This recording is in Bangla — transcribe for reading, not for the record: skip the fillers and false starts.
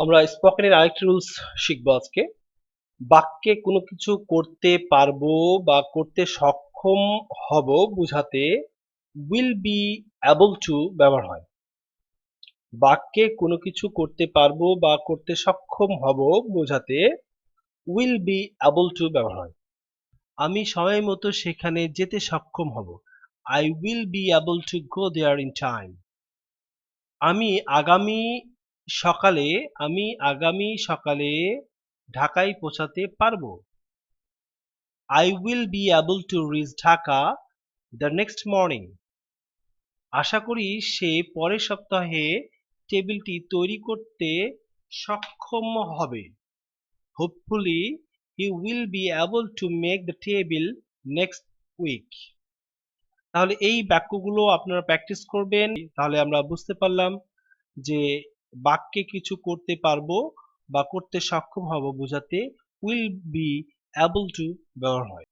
আমরা স্পোকেনের আরেকটি রুলস শিখবো আজকে। বাক্যে কোনো কিছু করতে পারবো বা করতে সক্ষম হব বোঝাতে উইল বি অ্যাবল টু ব্যবহার হয়। বাক্যে কোনো কিছু করতে পারবো বা করতে সক্ষম হব বোঝাতে উইল বি অ্যাবল টু ব্যবহার হয়। আমি সময় মতো সেখানে যেতে সক্ষম হব। I will be able to go there in time. আমি আগামী সকালে আমি আগামী সকালে ঢাকায় পৌঁছাতে পারবো। I will be able to reach Dhaka the next morning. আশা করি সে পরের সপ্তাহে টেবিলটি তৈরি করতে সক্ষম হবে। Hopefully he will be able to make the table next week. তাহলে এই বাক্যগুলো আপনারা প্র্যাকটিস করবেন, তাহলে আমরা বুঝতে পারলাম যে বাক্যে কিছু করতে পারবো বা করতে সক্ষম হব বোঝাতে উইল বি অ্যাবল টু ব্যবহার হয়।